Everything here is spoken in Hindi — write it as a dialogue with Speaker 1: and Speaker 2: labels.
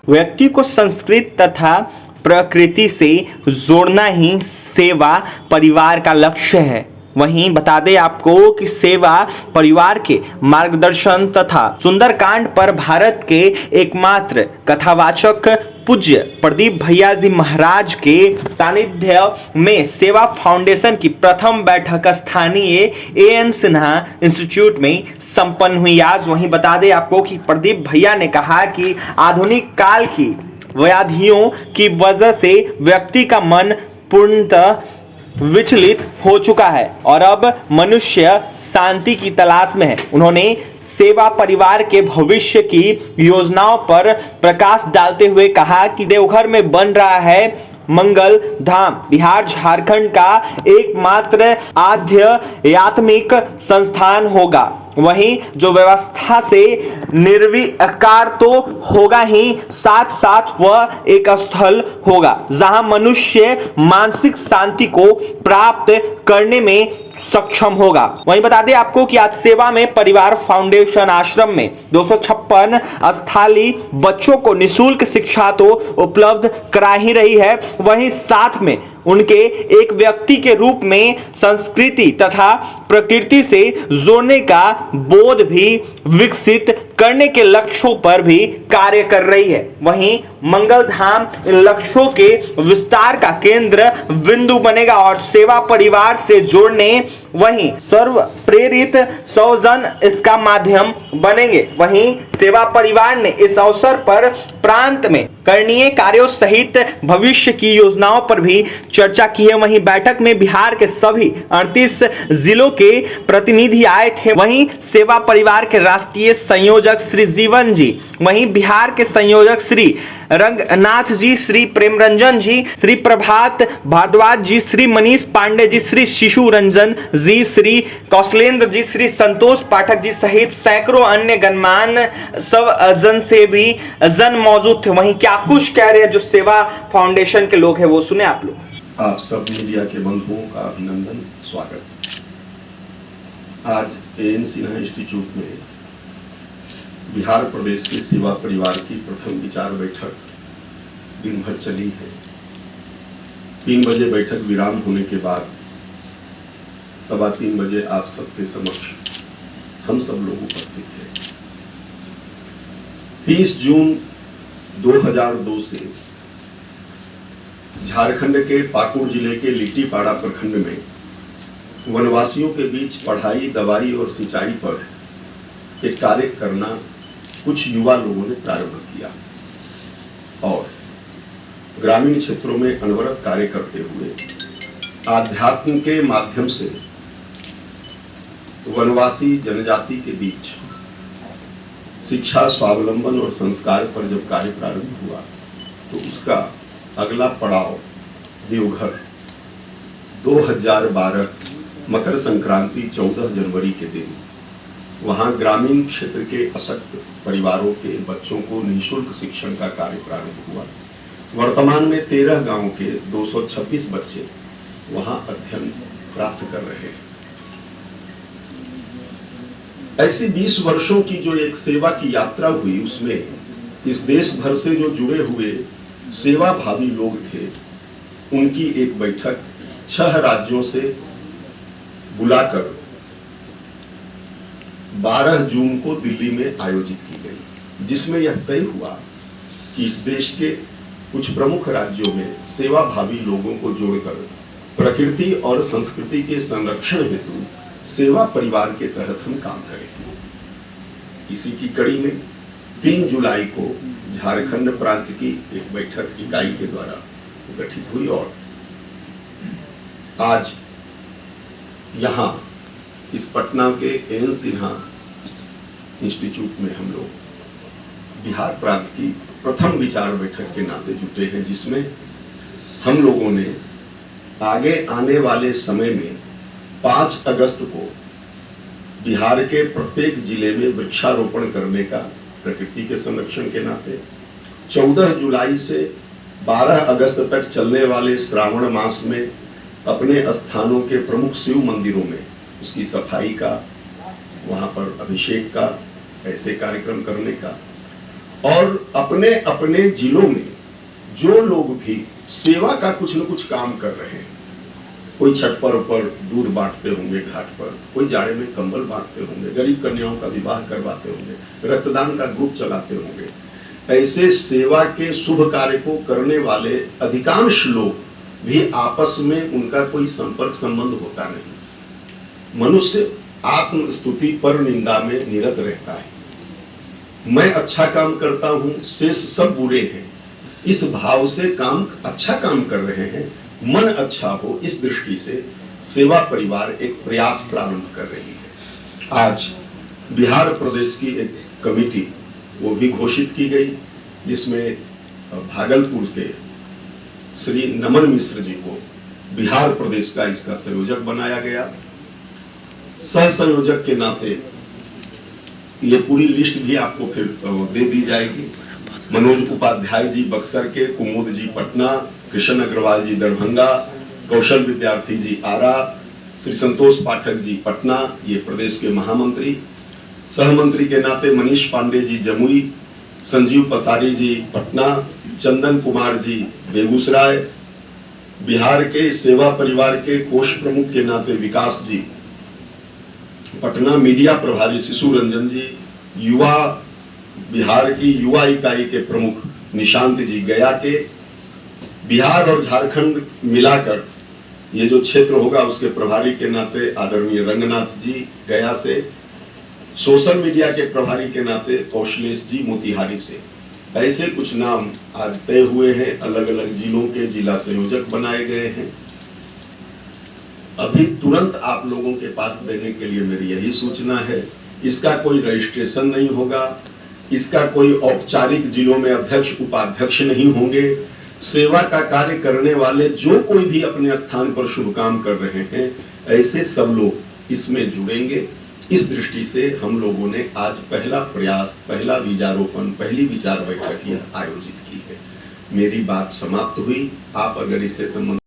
Speaker 1: व्यक्ति को संस्कृत तथा प्रकृति से जोड़ना ही सेवा परिवार का लक्ष्य है। वहीं बता दें आपको कि सेवा परिवार के मार्गदर्शन तथा सुंदरकांड पर भारत के एकमात्र कथावाचक पूज्य प्रदीप भैया जी महाराज के सानिध्य में सेवा फाउंडेशन की प्रथम बैठक स्थानीय एएन सिन्हा इंस्टीट्यूट में संपन्न हुई आज। वहीं बता दें आपको कि प्रदीप भैया ने कहा कि आधुनिक काल की व्याधियों की वजह से व्यक्ति का मन पूर्णतः विचलित हो चुका है और अब मनुष्य शांति की तलाश में है। उन्होंने सेवा परिवार के भविष्य की योजनाओं पर प्रकाश डालते हुए कहा कि देवघर में बन रहा है मंगल धाम बिहार झारखंड का एकमात्र आध्यात्मिक संस्थान होगा। वहीं जो व्यवस्था से निर्विकार तो होगा ही, साथ साथ वह एक स्थल होगा जहां मनुष्य मानसिक शांति को प्राप्त करने में सक्षम होगा। वहीं बता दें आपको कि आज सेवा में परिवार फाउंडेशन आश्रम में 256 अस्थाली बच्चों को निःशुल्क शिक्षा तो उपलब्ध करा ही रही है, वहीं साथ में उनके एक व्यक्ति के रूप में संस्कृति तथा प्रकृति से जोड़ने का बोध भी विकसित करने के लक्ष्यों पर भी कार्य कर रही है। वहीं मंगल धाम इन लक्ष्यों के विस्तार का केंद्र बिंदु बनेगा और सेवा परिवार से जोड़ने वहीं सर्व प्रेरित 100 जन इसका माध्यम बनेंगे। वहीं सेवा परिवार ने इस अवसर पर प्रांत में करणीय कार्यों सहित भविष्य की योजनाओं पर भी चर्चा की है। वहीं बैठक में बिहार के सभी 38 जिलों के प्रतिनिधि आए थे। वहीं सेवा परिवार के राष्ट्रीय संयोजक श्री जीवन जी, वहीं बिहार के संयोजक श्री रंगनाथ जी, श्री प्रेम रंजन जी, श्री प्रभात भारद्वाज जी, श्री मनीष पांडे जी, श्री शिशु रंजन जी, श्री कौशलेंद्र जी, श्री संतोष पाठक जी सहित सैकड़ों अन्य गणमान्य सब जन से भी जन मौजूद थे। वहीं क्या कुछ कह रहे हैं जो सेवा फाउंडेशन के लोग हैं, वो सुने आप लोग।
Speaker 2: आप सब मीडिया के बंधुओं का अभिनंदन, स्वागत। आज एएन सिन्हा इंस्टीट्यूट में बिहार प्रदेश के सेवा परिवार की प्रथम विचार बैठक दिन भर चली है। 3 बजे बैठक विराम होने के बाद 3:15 बजे आप सबके समक्ष हम सब लोग उपस्थित हैं। 30 जून 2002 से झारखंड के पाकुड़ जिले के लिट्टीपाड़ा प्रखंड में वनवासियों के बीच पढ़ाई, दवाई और सिंचाई पर एक कार्य करना कुछ युवा लोगों ने प्रारंभ किया और ग्रामीण क्षेत्रों में अनवरत कार्य करते हुए आध्यात्म के माध्यम से वनवासी जनजाति के बीच शिक्षा, स्वावलंबन और संस्कार पर जब कार्य प्रारंभ हुआ तो उसका अगला पड़ाव देवघर 2012 मकर संक्रांति 14 जनवरी के दिन वहां ग्रामीण क्षेत्र के अशक्त परिवारों के बच्चों को निःशुल्क शिक्षण का कार्य प्रारंभ हुआ। वर्तमान में 13 गांवों के 226 बच्चे वहां अध्ययन प्राप्त कर रहे हैं। ऐसी 20 वर्षों की जो एक सेवा की यात्रा हुई, उसमें इस देश भर से जो जुड़े हुए सेवा भावी लोग थे, उनकी एक बैठक 6 राज्यों से बुलाकर 12 जून को दिल्ली में आयोजित की गई, जिसमें यह तय हुआ कि इस देश के कुछ प्रमुख राज्यों में सेवा भावी लोगों को जोड़कर प्रकृति और संस्कृति के संरक्षण हेतु सेवा परिवार के तहत हम काम करें। इसी की कड़ी में 3 जुलाई को झारखंड प्रांत की एक बैठक इकाई के द्वारा गठित हुई और आज यहाँ इस पटना के एएन सिन्हा इंस्टीट्यूट में हम लोग बिहार प्रांत की प्रथम विचार बैठक के नाते जुटे हैं, जिसमें हम लोगों ने आगे आने वाले समय में 5 अगस्त को बिहार के प्रत्येक जिले में वृक्षारोपण करने का, प्रकृति के संरक्षण के नाते 14 जुलाई से 12 अगस्त तक चलने वाले श्रावण मास में अपने स्थानों के प्रमुख शिव मंदिरों में उसकी सफाई का, वहां पर अभिषेक का, ऐसे कार्यक्रम करने का और अपने अपने जिलों में जो लोग भी सेवा का कुछ न कुछ काम कर रहे हैं, कोई छठ पर्व पर दूध बांटते होंगे घाट पर, कोई जाड़े में कंबल बांटते होंगे, गरीब कन्याओं का विवाह करवाते होंगे, रक्तदान का ग्रुप चलाते होंगे, ऐसे सेवा के शुभ कार्य को करने वाले अधिकांश लोग भी आपस में उनका कोई संपर्क संबंध होता नहीं। मनुष्य आत्म स्तुति पर निंदा में निरत रहता है। मैं अच्छा काम करता हूं, शेष सब बुरे हैं, इस भाव से काम अच्छा काम कर रहे हैं, मन अच्छा हो, इस दृष्टि से सेवा परिवार एक प्रयास प्रारंभ कर रही है। आज बिहार प्रदेश की एक कमेटी वो भी घोषित की गई, जिसमें भागलपुर के श्री नमन मिश्र जी को बिहार प्रदेश का इसका संयोजक बनाया गया। सह संयोजक के नाते ये पूरी लिस्ट भी आपको फिर दे दी जाएगी। मनोज उपाध्याय जी बक्सर के, कुमुद जी पटना, कृष्ण अग्रवाल जी दरभंगा, कौशल विद्यार्थी जी आरा, श्री संतोष पाठक जी पटना, ये प्रदेश के महामंत्री। सहमंत्री के नाते मनीष पांडे जी जमुई, संजीव पसारी जी पटना, चंदन कुमार जी बेगूसराय। बिहार के सेवा परिवार के कोष प्रमुख के नाते विकास जी पटना, मीडिया प्रभारी शिशु रंजन जी, युवा बिहार की युवा इकाई के प्रमुख निशांत जी गया के। बिहार और झारखंड मिलाकर ये जो क्षेत्र होगा उसके प्रभारी के नाते आदरणीय रंगनाथ जी गया से। सोशल मीडिया के प्रभारी के नाते कौशलेश जी मोतिहारी से। ऐसे कुछ नाम आज तय हुए हैं, अलग अलग जिलों के जिला संयोजक बनाए गए हैं। अभी तुरंत आप लोगों के पास देने के लिए मेरी यही सूचना है। इसका कोई रजिस्ट्रेशन नहीं होगा, इसका कोई औपचारिक जिलों में अध्यक्ष उपाध्यक्ष नहीं होंगे। सेवा का कार्य करने वाले जो कोई भी अपने स्थान पर शुभ काम कर रहे हैं, ऐसे सब लोग इसमें जुड़ेंगे। इस दृष्टि से हम लोगों ने आज पहला प्रयास, पहला बीजारोपण, पहली विचार बैठक आयोजित की है। मेरी बात समाप्त हुई। आप अगर इससे संबंधित